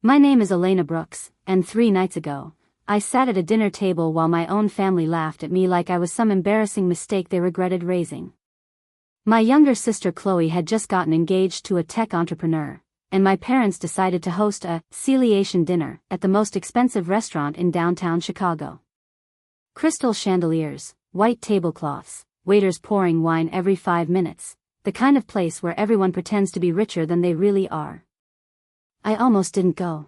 My name is Elena Brooks, and 3 nights ago, I sat at a dinner table while my own family laughed at me like I was some embarrassing mistake they regretted raising. My younger sister Chloe had just gotten engaged to a tech entrepreneur, and my parents decided to host a humiliation dinner at the most expensive restaurant in downtown Chicago. Crystal chandeliers, white tablecloths, waiters pouring wine every 5 minutes, the kind of place where everyone pretends to be richer than they really are. I almost didn't go.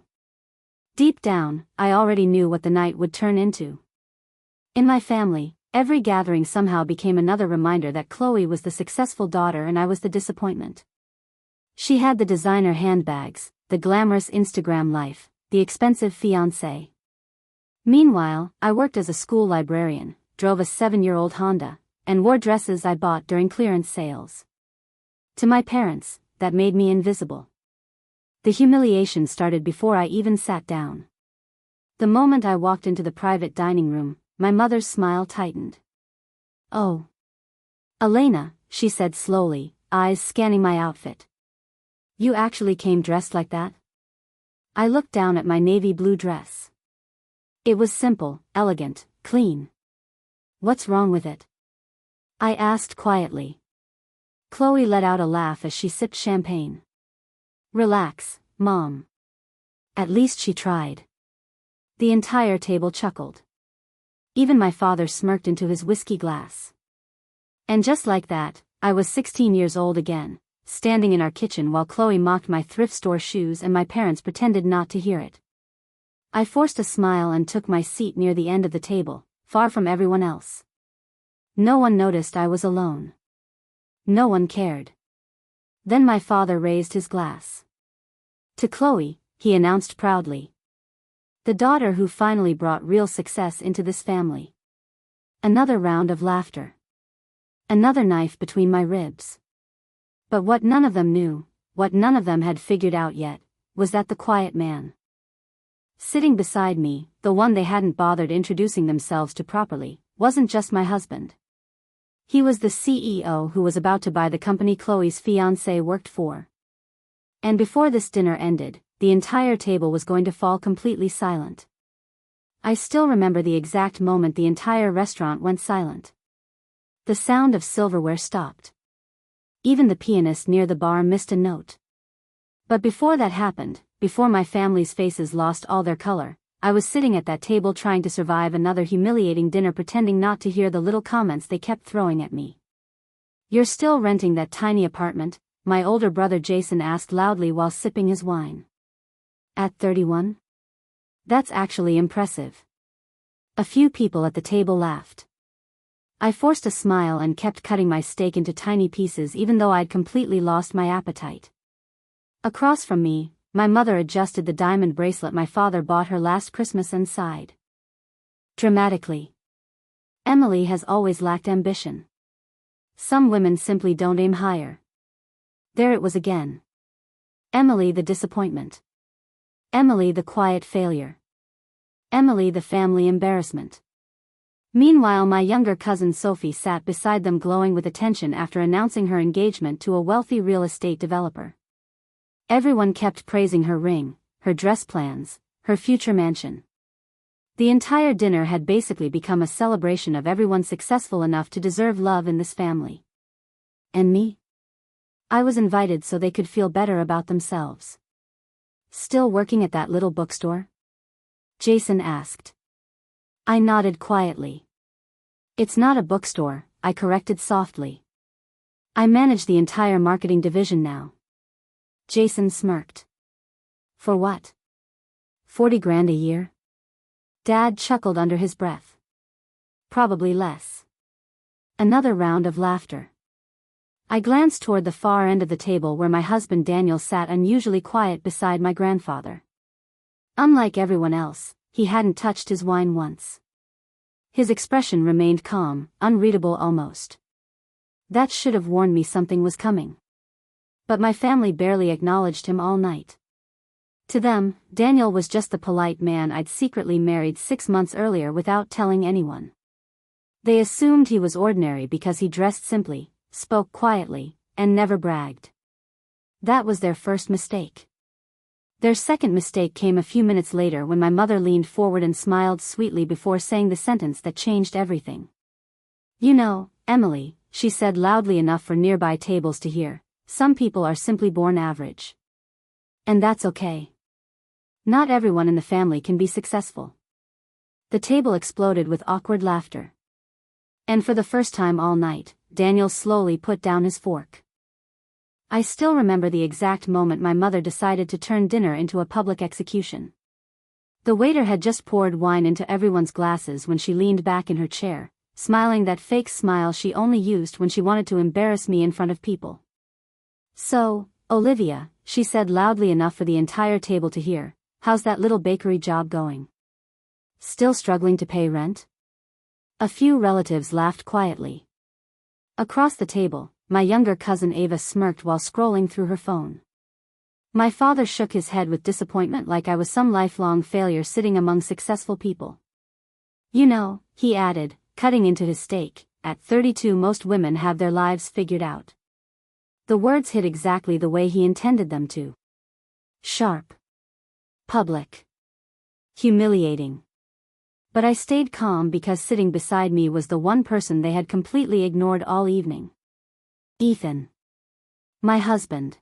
Deep down, I already knew what the night would turn into. In my family, every gathering somehow became another reminder that Chloe was the successful daughter and I was the disappointment. She had the designer handbags, the glamorous Instagram life, the expensive fiancé. Meanwhile, I worked as a school librarian, drove a 7-year-old Honda, and wore dresses I bought during clearance sales. To my parents, that made me invisible. The humiliation started before I even sat down. The moment I walked into the private dining room, my mother's smile tightened. "Oh, Elena," she said slowly, eyes scanning my outfit. "You actually came dressed like that?" I looked down at my navy blue dress. It was simple, elegant, clean. "What's wrong with it?" I asked quietly. Chloe let out a laugh as she sipped champagne. "Relax, Mom." At least she tried. The entire table chuckled. Even my father smirked into his whiskey glass. And just like that, I was 16 years old again, standing in our kitchen while Chloe mocked my thrift store shoes and my parents pretended not to hear it. I forced a smile and took my seat near the end of the table, far from everyone else. No one noticed I was alone. No one cared. Then my father raised his glass. "To Chloe," he announced proudly. "The daughter who finally brought real success into this family." Another round of laughter. Another knife between my ribs. But what none of them knew, what none of them had figured out yet, was that the quiet man sitting beside me, the one they hadn't bothered introducing themselves to properly, wasn't just my husband. He was the CEO who was about to buy the company Chloe's fiancé worked for. And before this dinner ended, the entire table was going to fall completely silent. I still remember the exact moment the entire restaurant went silent. The sound of silverware stopped. Even the pianist near the bar missed a note. But before that happened, before my family's faces lost all their color, I was sitting at that table trying to survive another humiliating dinner, pretending not to hear the little comments they kept throwing at me. "You're still renting that tiny apartment?" my older brother Jason asked loudly while sipping his wine. "At 31? That's actually impressive." A few people at the table laughed. I forced a smile and kept cutting my steak into tiny pieces even though I'd completely lost my appetite. Across from me, my mother adjusted the diamond bracelet my father bought her last Christmas and sighed dramatically. "Emily has always lacked ambition. Some women simply don't aim higher." There it was again. Emily the disappointment. Emily the quiet failure. Emily the family embarrassment. Meanwhile, my younger cousin Sophie sat beside them glowing with attention after announcing her engagement to a wealthy real estate developer. Everyone kept praising her ring, her dress plans, her future mansion. The entire dinner had basically become a celebration of everyone successful enough to deserve love in this family. And me? I was invited so they could feel better about themselves. "Still working at that little bookstore?" Jason asked. I nodded quietly. "It's not a bookstore," I corrected softly. "I manage the entire marketing division now." Jason smirked. "For what? 40 grand a year?" Dad chuckled under his breath. "Probably less." Another round of laughter. I glanced toward the far end of the table where my husband Daniel sat unusually quiet beside my grandfather. Unlike everyone else, he hadn't touched his wine once. His expression remained calm, unreadable almost. That should have warned me something was coming. But my family barely acknowledged him all night. To them, Daniel was just the polite man I'd secretly married 6 months earlier without telling anyone. They assumed he was ordinary because he dressed simply, spoke quietly, and never bragged. That was their first mistake. Their second mistake came a few minutes later when my mother leaned forward and smiled sweetly before saying the sentence that changed everything. "You know, Emily," she said loudly enough for nearby tables to hear, "some people are simply born average. And that's okay. Not everyone in the family can be successful." The table exploded with awkward laughter. And for the first time all night, Daniel slowly put down his fork. I still remember the exact moment my mother decided to turn dinner into a public execution. The waiter had just poured wine into everyone's glasses when she leaned back in her chair, smiling that fake smile she only used when she wanted to embarrass me in front of people. "So, Olivia," she said loudly enough for the entire table to hear, "how's that little bakery job going? Still struggling to pay rent?" A few relatives laughed quietly. Across the table, my younger cousin Ava smirked while scrolling through her phone. My father shook his head with disappointment like I was some lifelong failure sitting among successful people. "You know," he added, cutting into his steak, "at 32 most women have their lives figured out." The words hit exactly the way he intended them to. Sharp. Public. Humiliating. But I stayed calm because sitting beside me was the one person they had completely ignored all evening. Ethan. My husband.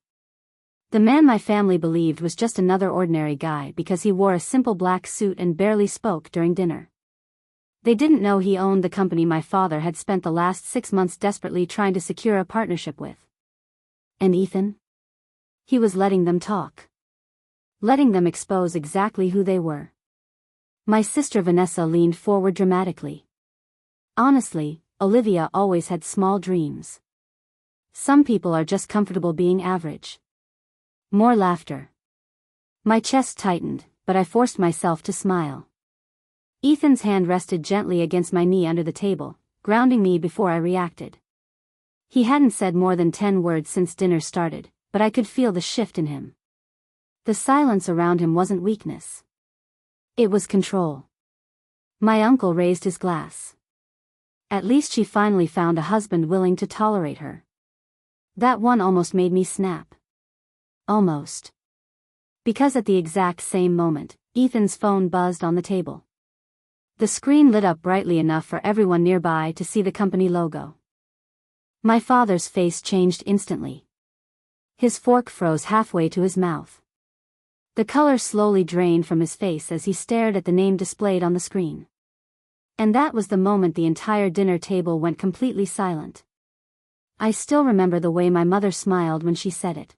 The man my family believed was just another ordinary guy because he wore a simple black suit and barely spoke during dinner. They didn't know he owned the company my father had spent the last 6 months desperately trying to secure a partnership with. And Ethan? He was letting them talk. Letting them expose exactly who they were. My sister Vanessa leaned forward dramatically. "Honestly, Olivia always had small dreams. Some people are just comfortable being average." More laughter. My chest tightened, but I forced myself to smile. Ethan's hand rested gently against my knee under the table, grounding me before I reacted. He hadn't said more than 10 words since dinner started, but I could feel the shift in him. The silence around him wasn't weakness. It was control. My uncle raised his glass. At least she finally found a husband willing to tolerate her. That one almost made me snap. Almost. Because at the exact same moment, Ethan's phone buzzed on the table. The screen lit up brightly enough for everyone nearby to see the company logo. My father's face changed instantly. His fork froze halfway to his mouth. The color slowly drained from his face as he stared at the name displayed on the screen. And that was the moment the entire dinner table went completely silent. I still remember the way my mother smiled when she said it.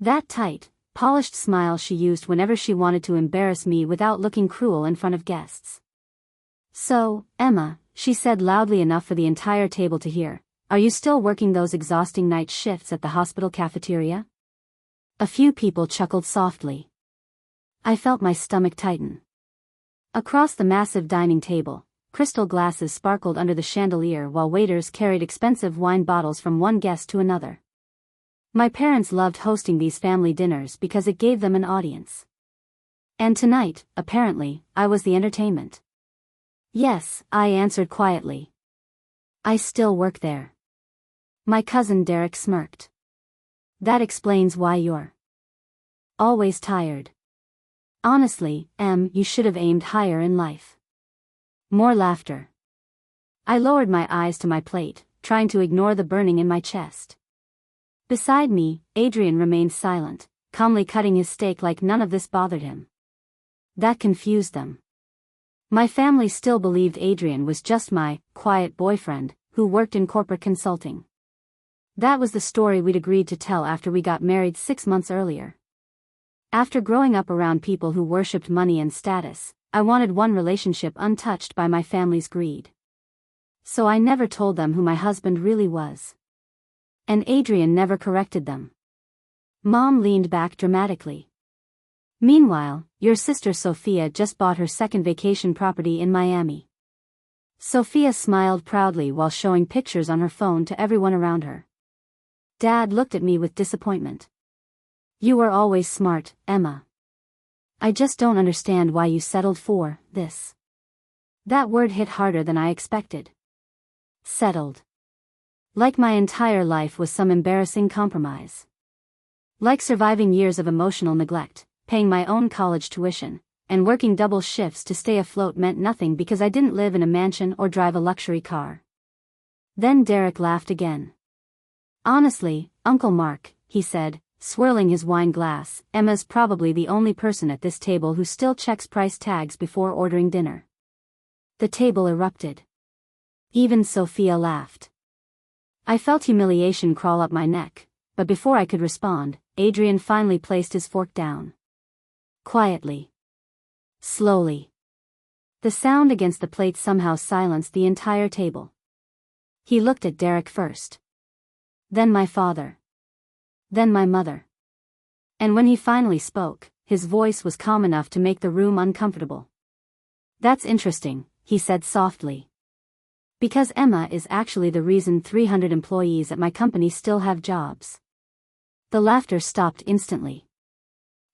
That tight, polished smile she used whenever she wanted to embarrass me without looking cruel in front of guests. "So, Emma," she said loudly enough for the entire table to hear, "are you still working those exhausting night shifts at the hospital cafeteria?" A few people chuckled softly. I felt my stomach tighten. Across the massive dining table, crystal glasses sparkled under the chandelier while waiters carried expensive wine bottles from one guest to another. My parents loved hosting these family dinners because it gave them an audience. And tonight, apparently, I was the entertainment. "Yes," I answered quietly. "I still work there." My cousin Derek smirked. "That explains why you're always tired. Honestly, Em, you should have aimed higher in life." More laughter. I lowered my eyes to my plate, trying to ignore the burning in my chest. Beside me, Adrian remained silent, calmly cutting his steak like none of this bothered him. That confused them. My family still believed Adrian was just my quiet boyfriend, who worked in corporate consulting. That was the story we'd agreed to tell after we got married 6 months earlier. After growing up around people who worshipped money and status, I wanted one relationship untouched by my family's greed. So I never told them who my husband really was. And Adrian never corrected them. Mom leaned back dramatically. "Meanwhile, your sister Sophia just bought her second vacation property in Miami." Sophia smiled proudly while showing pictures on her phone to everyone around her. Dad looked at me with disappointment. "You were always smart, Emma. I just don't understand why you settled for this." That word hit harder than I expected. Settled. Like my entire life was some embarrassing compromise. Like surviving years of emotional neglect, paying my own college tuition, and working double shifts to stay afloat meant nothing because I didn't live in a mansion or drive a luxury car. Then Derek laughed again. Honestly, Uncle Mark, he said, swirling his wine glass, Emma's probably the only person at this table who still checks price tags before ordering dinner. The table erupted. Even Sophia laughed. I felt humiliation crawl up my neck, but before I could respond, Adrian finally placed his fork down. Quietly. Slowly. The sound against the plate somehow silenced the entire table. He looked at Derek first. Then my father. Then my mother. And when he finally spoke, his voice was calm enough to make the room uncomfortable. That's interesting, he said softly. Because Emma is actually the reason 300 employees at my company still have jobs. The laughter stopped instantly.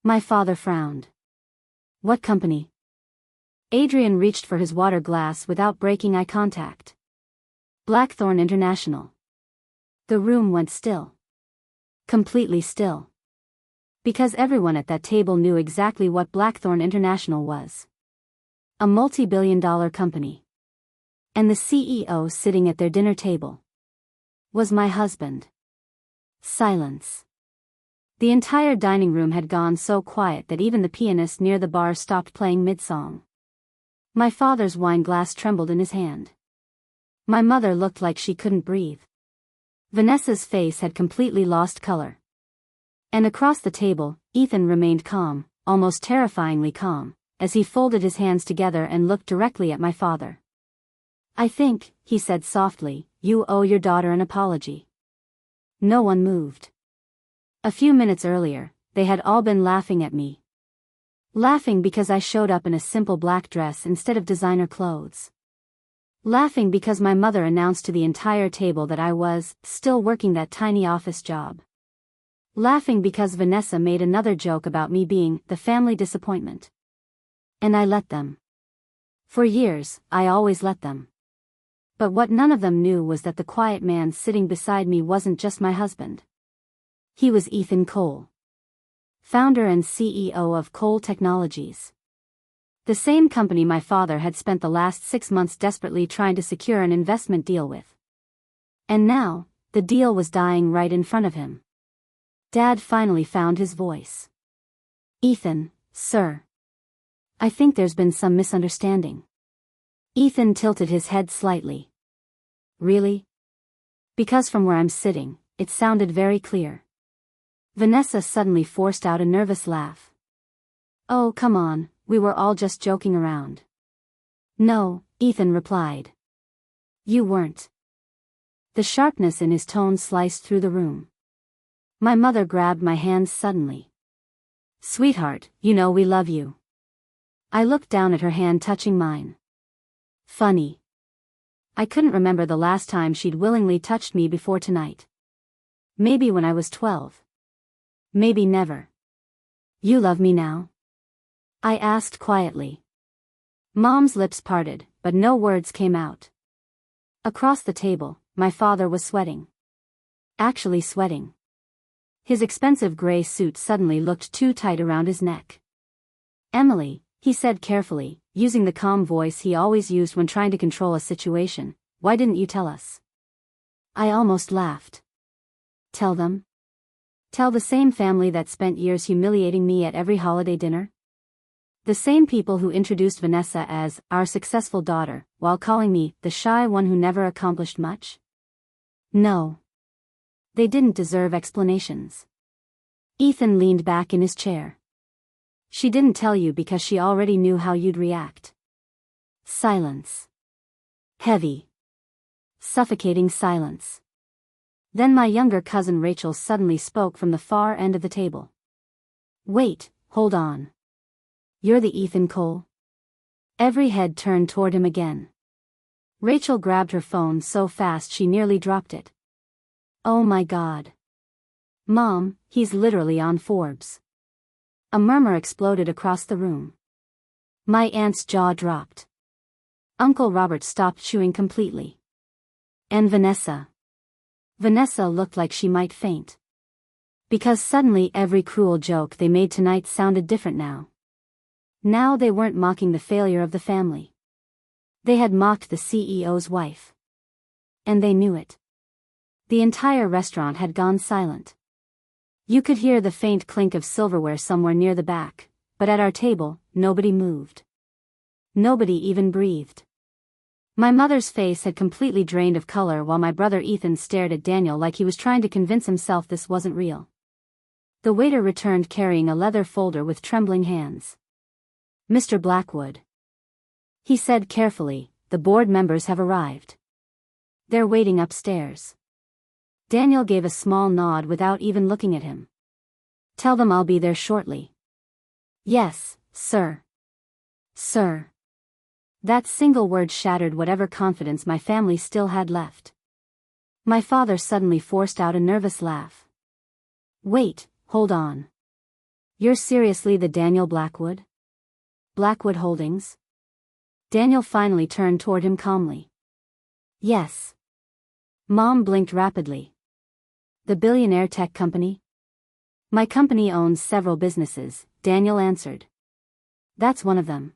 My father frowned. What company? Adrian reached for his water glass without breaking eye contact. Blackthorn International. The room went still. Completely still. Because everyone at that table knew exactly what Blackthorn International was. A multi-billion-dollar company. And the CEO sitting at their dinner table was my husband. Silence. The entire dining room had gone so quiet that even the pianist near the bar stopped playing mid-song. My father's wine glass trembled in his hand. My mother looked like she couldn't breathe. Vanessa's face had completely lost color. And across the table, Ethan remained calm, almost terrifyingly calm, as he folded his hands together and looked directly at my father. I think, he said softly, you owe your daughter an apology. No one moved. A few minutes earlier, they had all been laughing at me. Laughing because I showed up in a simple black dress instead of designer clothes. Laughing because my mother announced to the entire table that I was still working that tiny office job. Laughing because Vanessa made another joke about me being the family disappointment. And I let them. For years, I always let them. But what none of them knew was that the quiet man sitting beside me wasn't just my husband. He was Ethan Cole. Founder and CEO of Cole Technologies. The same company my father had spent the last 6 months desperately trying to secure an investment deal with. And now, the deal was dying right in front of him. Dad finally found his voice. Ethan, sir. I think there's been some misunderstanding. Ethan tilted his head slightly. Really? Because from where I'm sitting, it sounded very clear. Vanessa suddenly forced out a nervous laugh. Oh, come on, we were all just joking around. No, Ethan replied. You weren't. The sharpness in his tone sliced through the room. My mother grabbed my hands suddenly. Sweetheart, you know we love you. I looked down at her hand touching mine. Funny. I couldn't remember the last time she'd willingly touched me before tonight. Maybe when I was 12. Maybe never. You love me now? I asked quietly. Mom's lips parted, but no words came out. Across the table, my father was sweating. Actually sweating. His expensive gray suit suddenly looked too tight around his neck. Emily, he said carefully, using the calm voice he always used when trying to control a situation, why didn't you tell us? I almost laughed. Tell them? Tell the same family that spent years humiliating me at every holiday dinner? The same people who introduced Vanessa as our successful daughter, while calling me the shy one who never accomplished much? No. They didn't deserve explanations. Ethan leaned back in his chair. She didn't tell you because she already knew how you'd react. Silence. Heavy. Suffocating silence. Then my younger cousin Rachel suddenly spoke from the far end of the table. Wait, hold on. You're the Ethan Cole? Every head turned toward him again. Rachel grabbed her phone so fast she nearly dropped it. Oh my God. Mom, he's literally on Forbes. A murmur exploded across the room. My aunt's jaw dropped. Uncle Robert stopped chewing completely. And Vanessa. Vanessa looked like she might faint. Because suddenly every cruel joke they made tonight sounded different now. Now they weren't mocking the failure of the family. They had mocked the CEO's wife. And they knew it. The entire restaurant had gone silent. You could hear the faint clink of silverware somewhere near the back, but at our table, nobody moved. Nobody even breathed. My mother's face had completely drained of color while my brother Ethan stared at Daniel like he was trying to convince himself this wasn't real. The waiter returned carrying a leather folder with trembling hands. "Mr. Blackwood," he said carefully, "the board members have arrived. They're waiting upstairs." Daniel gave a small nod without even looking at him. "Tell them I'll be there shortly." "Yes, sir." "Sir." That single word shattered whatever confidence my family still had left. My father suddenly forced out a nervous laugh. "Wait, hold on. You're seriously the Daniel Blackwood? Blackwood Holdings?" Daniel finally turned toward him calmly. "Yes." Mom blinked rapidly. "The billionaire tech company?" "My company owns several businesses," Daniel answered. "That's one of them."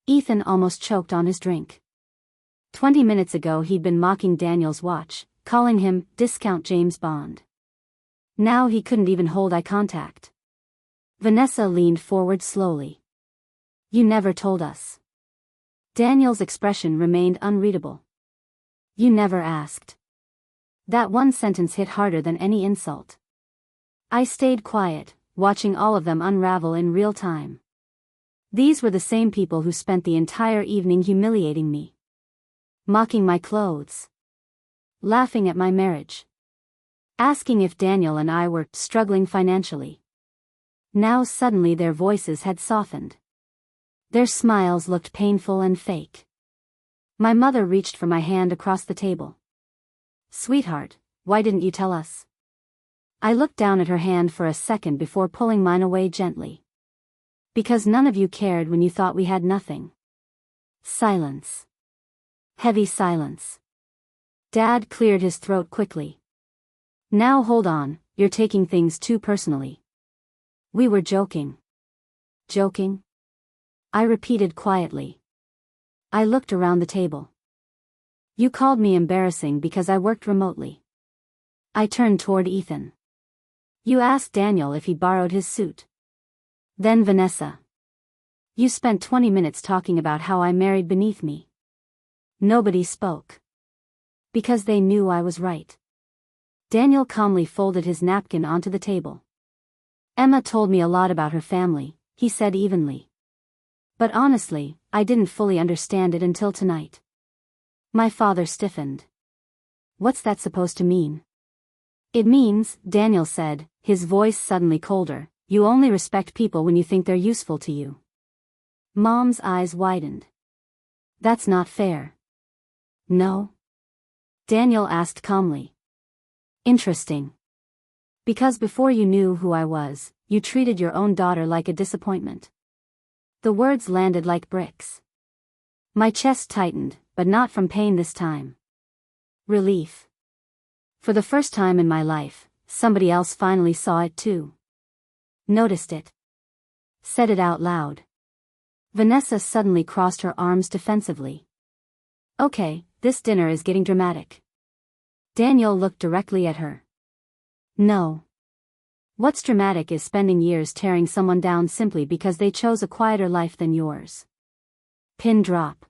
Ethan almost choked on his drink. 20 minutes ago he'd been mocking Daniel's watch, calling him Discount James Bond. Now he couldn't even hold eye contact. Vanessa leaned forward slowly. "You never told us." Daniel's expression remained unreadable. "You never asked." That one sentence hit harder than any insult. I stayed quiet, watching all of them unravel in real time. These were the same people who spent the entire evening humiliating me. Mocking my clothes. Laughing at my marriage. Asking if Daniel and I were struggling financially. Now suddenly their voices had softened. Their smiles looked painful and fake. My mother reached for my hand across the table. "Sweetheart, why didn't you tell us?" I looked down at her hand for a second before pulling mine away gently. "Because none of you cared when you thought we had nothing." Silence. Heavy silence. Dad cleared his throat quickly. "Now hold on, you're taking things too personally." "We were joking." "Joking?" I repeated quietly. I looked around the table. "You called me embarrassing because I worked remotely." I turned toward Ethan. "You asked Daniel if he borrowed his suit." Then Vanessa. "You spent 20 minutes talking about how I married beneath me." Nobody spoke. Because they knew I was right. Daniel calmly folded his napkin onto the table. "Emma told me a lot about her family," he said evenly. "But honestly, I didn't fully understand it until tonight." My father stiffened. "What's that supposed to mean?" "It means," Daniel said, his voice suddenly colder, "you only respect people when you think they're useful to you." Mom's eyes widened. "That's not fair." "No?" Daniel asked calmly. "Interesting. Because before you knew who I was, you treated your own daughter like a disappointment." The words landed like bricks. My chest tightened, but not from pain this time. Relief. For the first time in my life, somebody else finally saw it too. Noticed it. Said it out loud. Vanessa suddenly crossed her arms defensively. "Okay, this dinner is getting dramatic." Daniel looked directly at her. "No. What's dramatic is spending years tearing someone down simply because they chose a quieter life than yours." Pin drop.